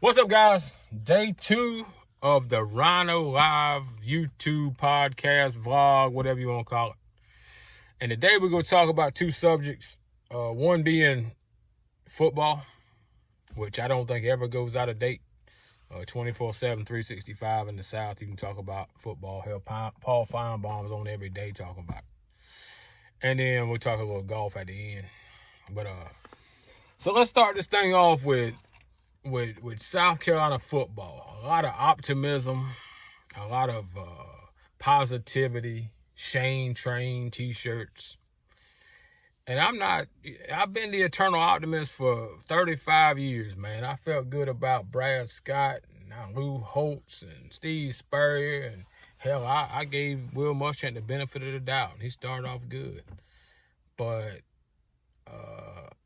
What's up, guys? Day 2 of the Rhino Live YouTube podcast, vlog, whatever you want to call it. And today we're going to talk about two subjects. One being football, which I don't think ever goes out of date. 24/7, 365 in the South, you can talk about football. Hell, Paul Feinbaum's on every day talking about it. And then we'll talk a little golf at the end. But so let's start this thing off with South Carolina football. A lot of optimism, a lot of positivity, Shane Train t-shirts. And I've been the eternal optimist for 35 years, man. I felt good about Brad Scott and Lou Holtz and Steve Spurrier. And hell, I gave Will Muschamp the benefit of the doubt. He started off good. But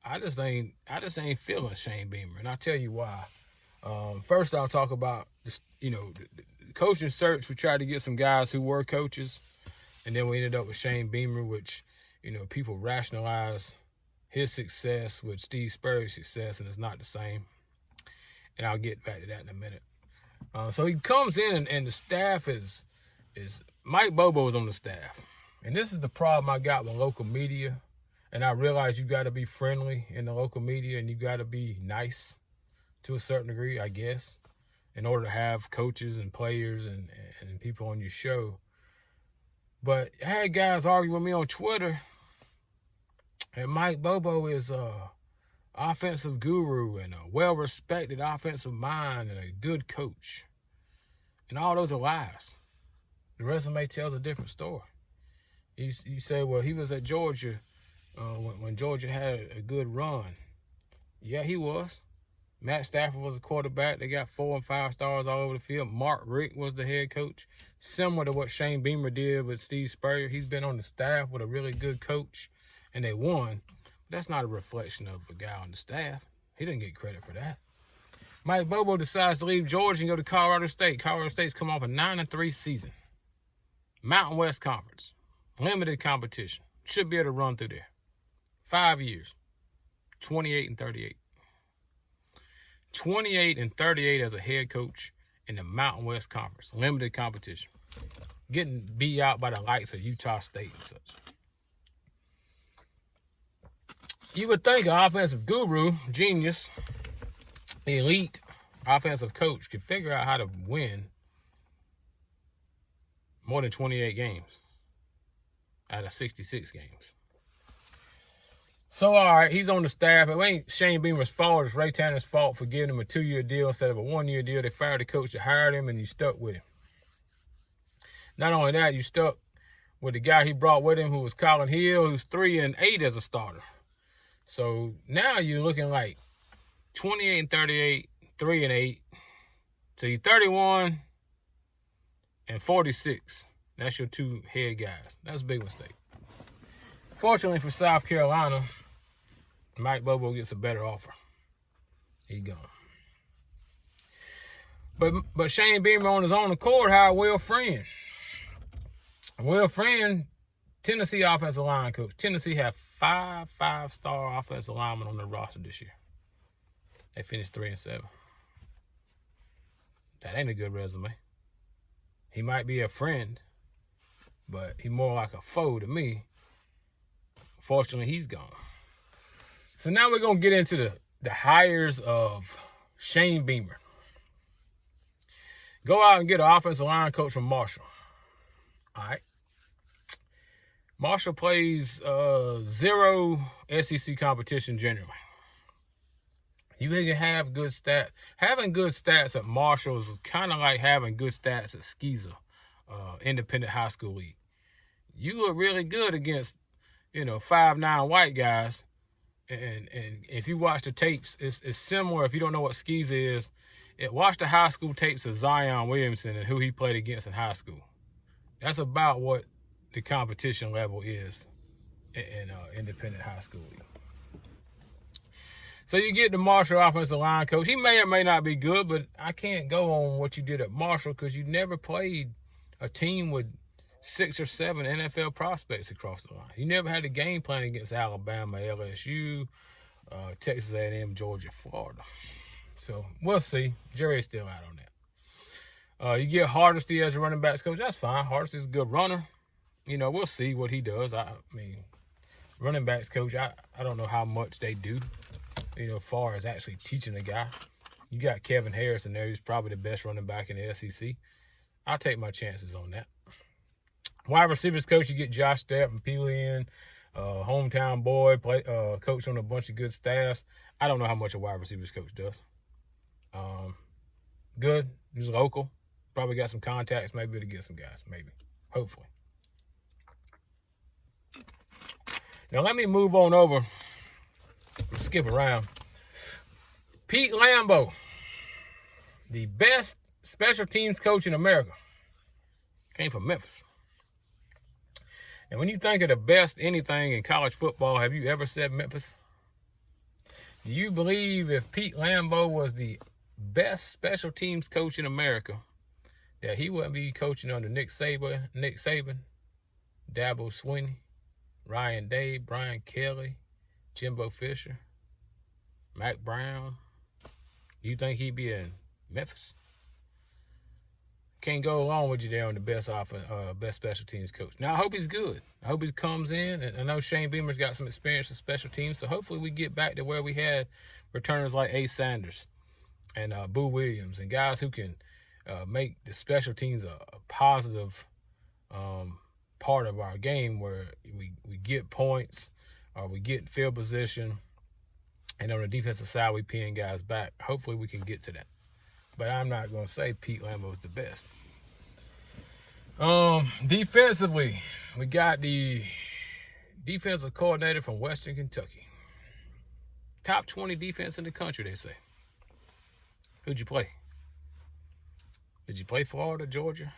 I just ain't feeling Shane Beamer, and I'll tell you why. First, I'll talk about the coaching search. We tried to get some guys who were coaches, and then we ended up with Shane Beamer, which people rationalize his success with Steve Spurrier's success, and it's not the same. And I'll get back to that in a minute. So he comes in, and the staff is Mike Bobo is on the staff, and this is the problem I got with local media. And I realize you got to be friendly in the local media, and you got to be nice to a certain degree, I guess, in order to have coaches and players and people on your show. But I had guys argue with me on Twitter, and Mike Bobo is a offensive guru and a well-respected offensive mind and a good coach. And all those are lies. The resume tells a different story. You say, well, he was at Georgia when Georgia had a good run. Yeah, he was. Matt Stafford was a quarterback. They got 4 and 5 stars all over the field. Mark Richt was the head coach. Similar to what Shane Beamer did with Steve Spurrier. He's been on the staff with a really good coach, and they won. But that's not a reflection of a guy on the staff. He didn't get credit for that. Mike Bobo decides to leave Georgia and go to Colorado State. Colorado State's come off a 9-3 season. Mountain West Conference. Limited competition. Should be able to run through there. 5 years, 28-38. 28-38 as a head coach in the Mountain West Conference. Limited competition. Getting beat out by the likes of Utah State and such. You would think an offensive guru, genius, elite offensive coach could figure out how to win more than 28 games out of 66 games. So, all right, he's on the staff. It ain't Shane Beamer's fault. It's Ray Tanner's fault for giving him a 2-year deal instead of a 1-year deal. They fired the coach that hired him, and you stuck with him. Not only that, you stuck with the guy he brought with him, who was Colin Hill, who's 3-8 as a starter. So now you're looking like 28-38, 3-8. So you're 31-46. That's your two head guys. That's a big mistake. Fortunately for South Carolina, Mike Bobo gets a better offer. He's gone. But Shane Beamer on his own accord hired Will Friend. Will Friend, Tennessee offensive line coach. Tennessee have 5 5-star offensive linemen on their roster this year. They finished 3-7. That ain't a good resume. He might be a friend, but he's more like a foe to me. Fortunately, he's gone. So now we're going to get into the hires of Shane Beamer. Go out and get an offensive line coach from Marshall. All right. Marshall plays 0 SEC competition generally. You can have good stats. Having good stats at Marshall is kind of like having good stats at SCISA, Independent High School League. You look really good against 5'9" white guys, and if you watch the tapes, it's similar. If you don't know what SCISA is, watch the high school tapes of Zion Williamson and who he played against in high school. That's about what the competition level is in independent high school league. So you get the Marshall offensive line coach. He may or may not be good, but I can't go on what you did at Marshall because you never played a team with 6 or 7 NFL prospects across the line. You never had a game plan against Alabama, LSU, Texas A&M, Georgia, Florida. So we'll see. Jury's still out on that. You get Hardesty as a running backs coach. That's fine. Hardesty's a good runner. We'll see what he does. I mean, running backs coach, I don't know how much they do, as far as actually teaching the guy. You got Kevin Harris in there, who's probably the best running back in the SEC. I'll take my chances on that. Wide receivers coach, you get Josh Stepp and Peelian, hometown boy, coach on a bunch of good staffs. I don't know how much a wide receivers coach does. Good. He's local. Probably got some contacts, maybe to get some guys, maybe. Hopefully. Now let me move on over. Skip around. Pete Lambeau, the best special teams coach in America, came from Memphis. And when you think of the best anything in college football, have you ever said Memphis? Do you believe if Pete Lambeau was the best special teams coach in America, that he wouldn't be coaching under Nick Saban, Dabo Swinney, Ryan Day, Brian Kelly, Jimbo Fisher, Mac Brown? Do you think he'd be in Memphis? Can't go along with you there on the best special teams coach. Now, I hope he's good. I hope he comes in. And I know Shane Beamer's got some experience with special teams, so hopefully we get back to where we had returners like Ace Sanders and Boo Williams and guys who can make the special teams a positive part of our game, where we get points or we get field position, and on the defensive side we pin guys back. Hopefully we can get to that. But I'm not going to say Pete Lambeau is the best. Defensively, we got the defensive coordinator from Western Kentucky. Top 20 defense in the country, they say. Who'd you play? Did you play Florida, Georgia,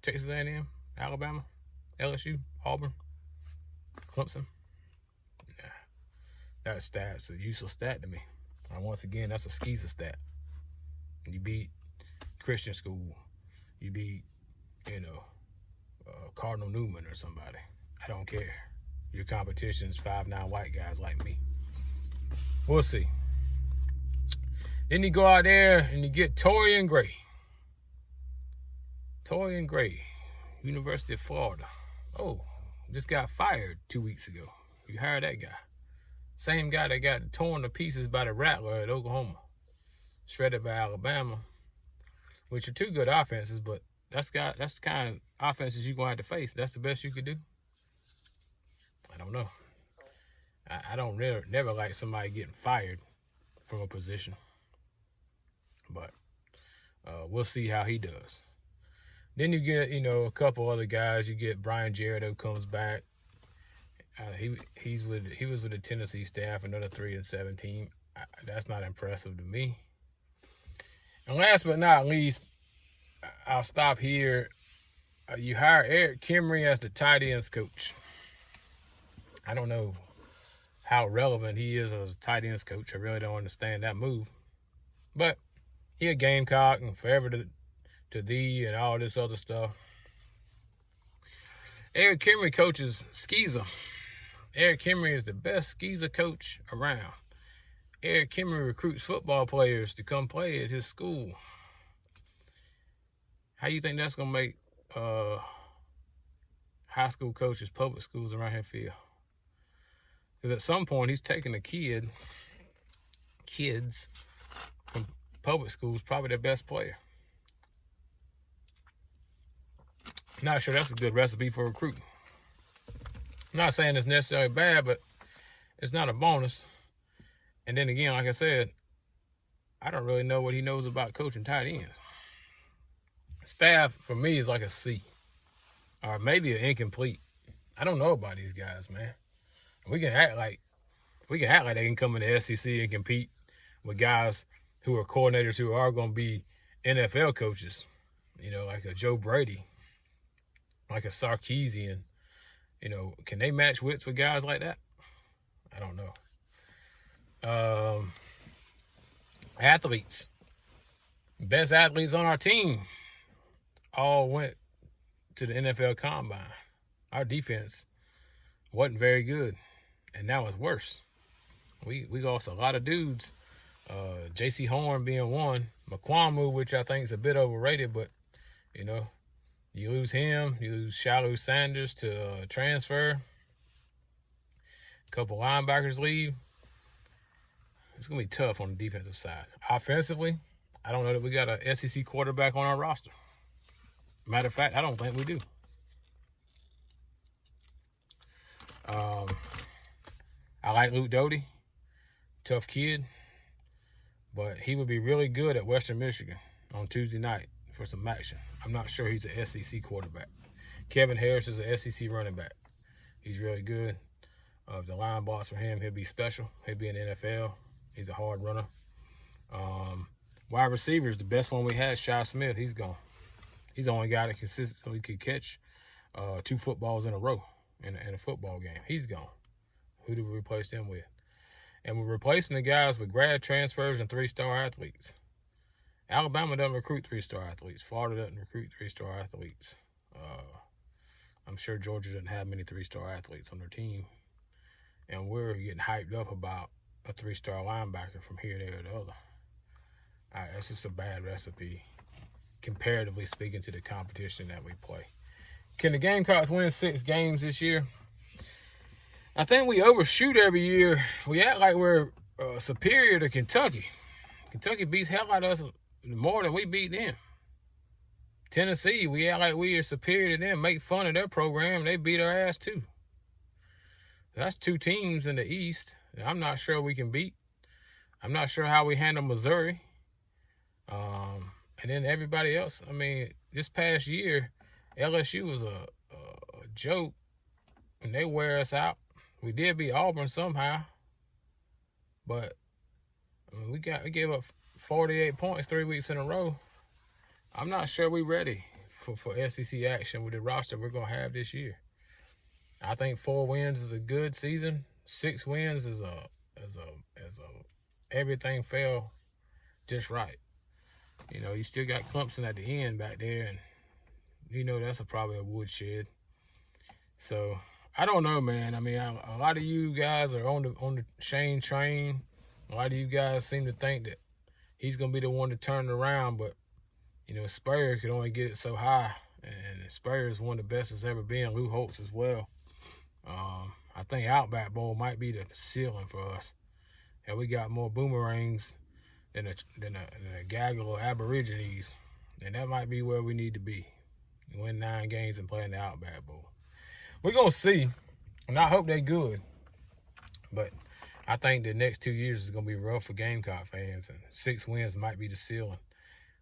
Texas A&M, Alabama, LSU, Auburn, Clemson? Nah, that stat's a useless stat to me. And once again, that's a skeezer stat. You beat Christian school. You beat, Cardinal Newman or somebody. I don't care. Your competition is 5'9" white guys like me. We'll see. Then you go out there and you get Torian Gray. Torian Gray, University of Florida. Oh, just got fired 2 weeks ago. You hired that guy. Same guy that got torn to pieces by the Rattler at Oklahoma. Shredded by Alabama, which are two good offenses, but that's the kind of offenses you're going to have to face. That's the best you could do? I don't know. I don't never like somebody getting fired from a position. But we'll see how he does. Then you get, a couple other guys. You get Brian Jarrett, who comes back. He was with the Tennessee staff, another 3-17. That's not impressive to me. And last but not least, I'll stop here. You hire Eric Kimray as the tight ends coach. I don't know how relevant he is as a tight ends coach. I really don't understand that move. But he a Gamecock and forever to thee and all this other stuff. Eric Kimray coaches Skeezer. Eric Kimray is the best Skeezer coach around. Eric Kimray recruits football players to come play at his school. How you think that's going to make high school coaches, public schools around here feel? Because at some point, he's taking the kids from public schools, probably their best player. Not sure that's a good recipe for recruiting. I'm not saying it's necessarily bad, but it's not a bonus. And then again, like I said, I don't really know what he knows about coaching tight ends. Staff, for me, is like a C. Or maybe an incomplete. I don't know about these guys, man. We can act like they can come in the SEC and compete with guys who are coordinators who are going to be NFL coaches. Like a Joe Brady, like a Sarkisian. Can they match wits with guys like that? I don't know. Athletes. Best athletes on our team all went to the NFL Combine. Our defense wasn't very good, and now it's worse. We lost a lot of dudes J.C. Horn being one. McQuamu, which I think is a bit overrated, but, you know, you lose him. You lose Shiloh Sanders to transfer. A couple linebackers leave. It's going to be tough on the defensive side. Offensively, I don't know that we got an SEC quarterback on our roster. Matter of fact, I don't think we do. I like Luke Doty. Tough kid. But he would be really good at Western Michigan on Tuesday night for some action. I'm not sure he's an SEC quarterback. Kevin Harris is an SEC running back. He's really good. If the line blocks for him, he'll be special. He'll be in the NFL. He's a hard runner. Wide receivers, the best one we had, Shy Smith, he's gone. He's the only guy that consistently could catch 2 footballs in a row in a football game. He's gone. Who do we replace him with? And we're replacing the guys with grad transfers and 3-star athletes. Alabama doesn't recruit 3-star athletes. Florida doesn't recruit 3-star athletes. I'm sure Georgia doesn't have many 3-star athletes on their team. And we're getting hyped up about a 3-star linebacker from here, there, or the other. That's just a bad recipe, comparatively speaking, to the competition that we play. Can the Gamecocks win 6 games this year? I think we overshoot every year. We act like we're superior to Kentucky. Kentucky beats hell out of us more than we beat them. Tennessee, we act like we are superior to them, make fun of their program. They beat our ass too. That's 2 teams in the East that I'm not sure we can beat. I'm not sure how we handle Missouri. And then everybody else. I mean, this past year, LSU was a joke, and they wear us out. We did beat Auburn somehow, but I mean, we gave up 48 points 3 weeks in a row. I'm not sure we're ready for SEC action with the roster we're gonna have this year. I think 4 wins is a good season. 6 wins is a everything fell just right. You know, you still got Clemson at the end back there, and you know that's probably a woodshed. So I don't know, man. I mean, a lot of you guys are on the Shane train. A lot of you guys seem to think that he's gonna be the one to turn it around, but you know, Spurrier could only get it so high, and Spurrier is one of the best that's ever been. Lou Holtz as well. I think Outback Bowl might be the ceiling for us, and we got more boomerangs than a gaggle of Aborigines, and that might be where we need to be. Win 9 games and play in the Outback Bowl. We're going to see, and I hope they're good, but I think the next 2 years is going to be rough for Gamecock fans, and 6 wins might be the ceiling.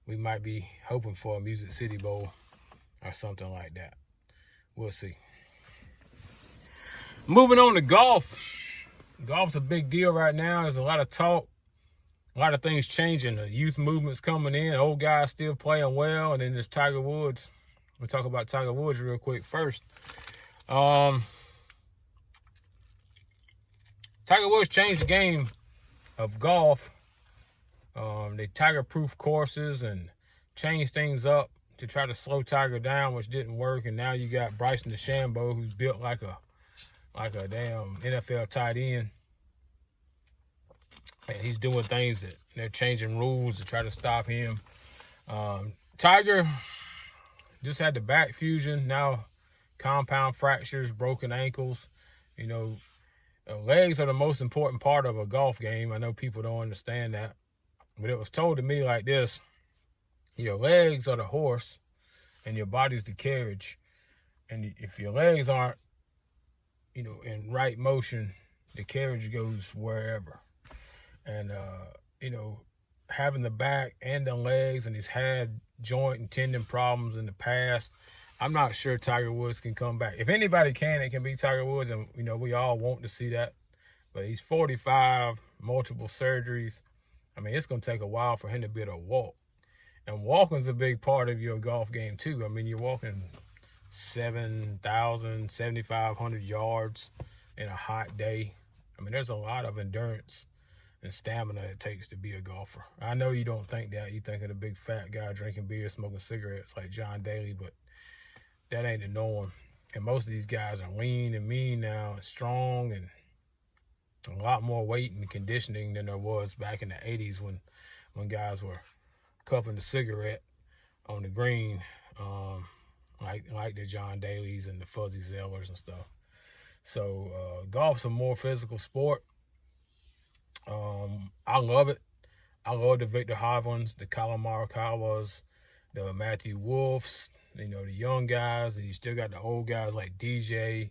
We might be hoping for a Music City Bowl or something like that. We'll see. Moving on to golf. Golf's a big deal right now. There's a lot of talk. A lot of things changing. The youth movement's coming in. Old guys still playing well. And then there's Tiger Woods. We'll talk about Tiger Woods real quick first. Tiger Woods changed the game of golf. They Tiger-proof courses and changed things up to try to slow Tiger down, which didn't work. And now you got Bryson DeChambeau, who's built like a damn NFL tight end. And he's doing things that they're changing rules to try to stop him. Tiger just had the back fusion. Now compound fractures, broken ankles. You know, legs are the most important part of a golf game. I know people don't understand that. But it was told to me like this. Your legs are the horse and your body's the carriage. And if your legs aren't, you know, in right motion, the carriage goes wherever. And, you know, having the back and the legs, and he's had joint and tendon problems in the past. I'm not sure Tiger Woods can come back. If anybody can, it can be Tiger Woods, and, you know, we all want to see that. But he's 45, multiple surgeries. I mean, it's going to take a while for him to be able to walk. And walking's a big part of your golf game, too. I mean, you're walking 7,000, 7,500 yards in a hot day. I mean, there's a lot of endurance and stamina it takes to be a golfer. I know you don't think that. You think of the big fat guy drinking beer, smoking cigarettes like John Daly, but that ain't the norm. And most of these guys are lean and mean now and strong, and a lot more weight and conditioning than there was back in the 80s when guys were cupping the cigarette on the green, like the John Daly's and the Fuzzy Zellers and stuff. So golf's a more physical sport. I love it. I love the Victor Hovlands, the Colin Morikawas, the Matthew Wolfs, the young guys. And you still got the old guys like DJ,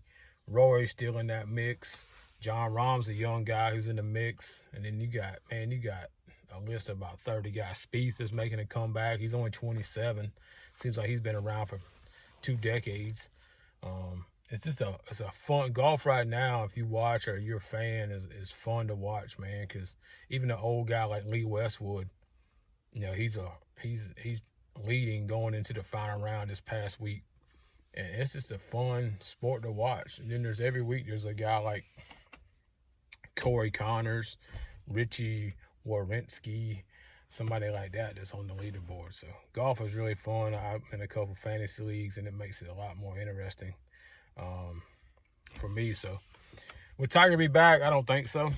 Rory's still in that mix. John Rahm's a young guy who's in the mix. And then you got a list of about 30 guys. Spieth is making a comeback. He's only 27. Seems like he's been around for 2 decades. It's a fun golf right now. If you watch or you're a fan, is fun to watch, man. Because even an old guy like Lee Westwood, he's leading going into the final round this past week, and it's just a fun sport to watch. And then every week there's a guy like Corey Connors, Richie Warinsky, somebody like that that's on the leaderboard. So golf is really fun. I'm in a couple fantasy leagues, and it makes it a lot more interesting for me. So will Tiger be back? I don't think so.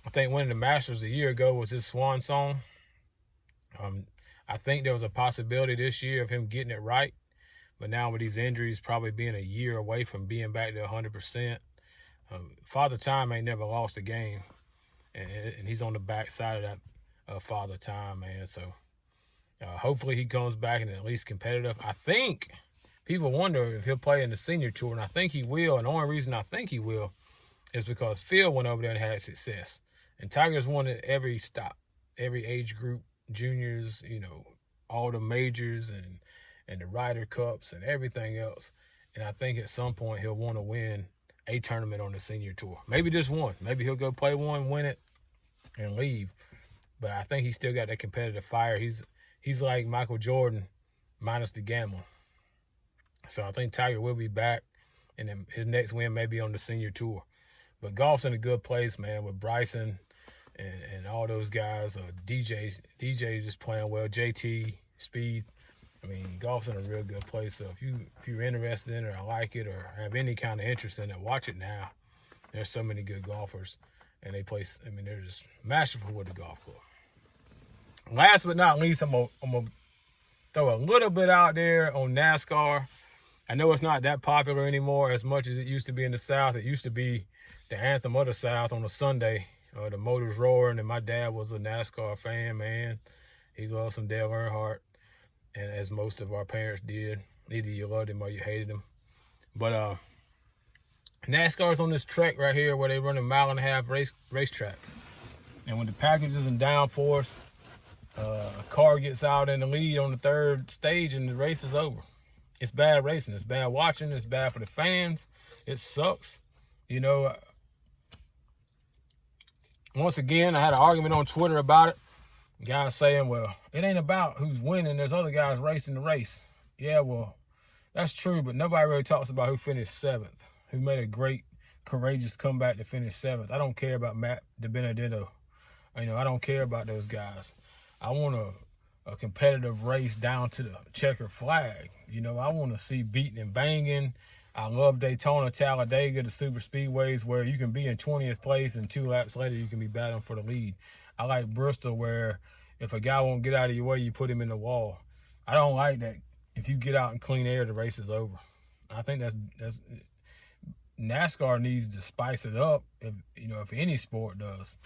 I think winning the Masters a year ago was his swan song. I think there was a possibility this year of him getting it right, but now with these injuries, probably being a year away from being back to 100%, Father Time ain't never lost a game, and he's on the back side of that Father Time, man. So hopefully he comes back and at least competitive. I think people wonder if he'll play in the senior tour, and I think he will. And the only reason I think he will is because Phil went over there and had success. And Tiger's won at every stop, every age group, juniors, all the majors and the Ryder Cups and everything else. And I think at some point he'll want to win a tournament on the senior tour. Maybe just one. Maybe he'll go play one, win it, and leave. But I think he's still got that competitive fire. He's like Michael Jordan minus the gambling. So I think Tiger will be back, and then his next win may be on the senior tour. But golf's in a good place, man, with Bryson and all those guys. DJ's just playing well. JT, Speed. I mean, golf's in a real good place. So if you're interested in it or like it or have any kind of interest in it, watch it now. There's so many good golfers, and they play. I mean, they're just masterful with the golf club. Last but not least, I'm gonna throw a little bit out there on NASCAR. I know it's not that popular anymore as much as it used to be in the South. It used to be the anthem of the South on a Sunday. The motors roaring, and my dad was a NASCAR fan, man. He loved some Dale Earnhardt, and as most of our parents did. Either you loved him or you hated him. But NASCAR's on this track right here where they run a 1.5-mile racetracks. And when the package is in downforce, a car gets out in the lead on the 3rd stage and the race is over. It's bad racing. It's bad watching. It's bad for the fans. It sucks. Once again, I had an argument on Twitter about it. Guys saying, well, it ain't about who's winning. There's other guys racing the race. Yeah, well, that's true, but nobody really talks about who finished 7th, who made a great, courageous comeback to finish 7th. I don't care about Matt DiBenedetto. I don't care about those guys. I want a competitive race down to the checker flag. I want to see beating and banging. I love Daytona, Talladega, the super speedways where you can be in 20th place and 2 laps later you can be battling for the lead. I like Bristol where if a guy won't get out of your way, you put him in the wall. I don't like that. If you get out in clean air, the race is over. I think that's NASCAR needs to spice it up. If any sport does,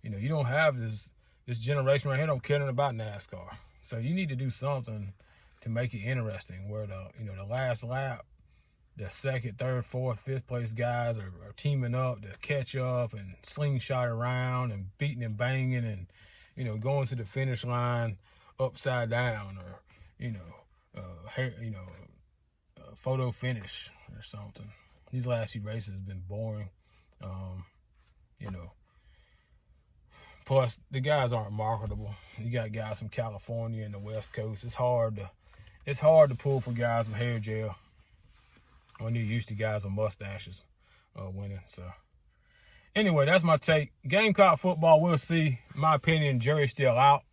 you don't have this generation right here don't care nothing about NASCAR. So you need to do something to make it interesting. Where the last lap, the 2nd, 3rd, 4th, 5th place guys are teaming up to catch up and slingshot around and beating and banging and going to the finish line upside down or photo finish or something. These last few races have been boring. Plus, the guys aren't marketable. You got guys from California and the West Coast. It's hard to pull for guys with hair gel when you're used to guys with mustaches winning. So, anyway, that's my take. Gamecock football, we'll see. In my opinion, jury's still out.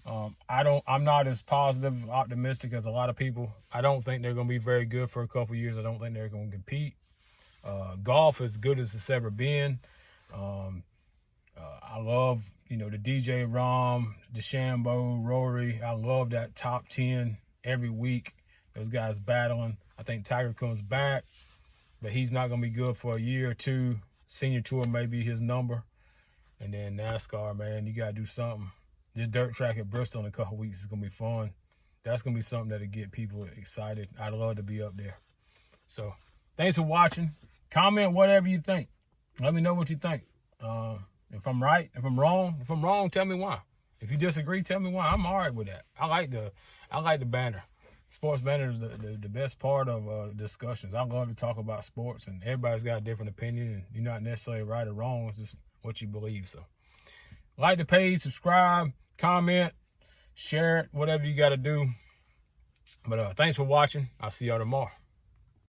I'm not as positive, optimistic as a lot of people. I don't think they're going to be very good for a couple years. I don't think they're going to compete. Golf is good as it's ever been. I love, the DJ Rom, DeChambeau, Rory. I love that top 10 every week. Those guys battling. I think Tiger comes back, but he's not going to be good for a year or two. Senior Tour may be his number. And then NASCAR, man, you got to do something. This dirt track at Bristol in a couple weeks is going to be fun. That's going to be something that'll get people excited. I'd love to be up there. So, thanks for watching. Comment whatever you think. Let me know what you think. If I'm right, if I'm wrong, tell me why. If you disagree, tell me why. I'm all right with that. I like the banner. Sports banner is the best part of discussions. I love to talk about sports, and everybody's got a different opinion, and you're not necessarily right or wrong. It's just what you believe. So, like the page, subscribe, comment, share it, whatever you got to do. But thanks for watching. I'll see y'all tomorrow.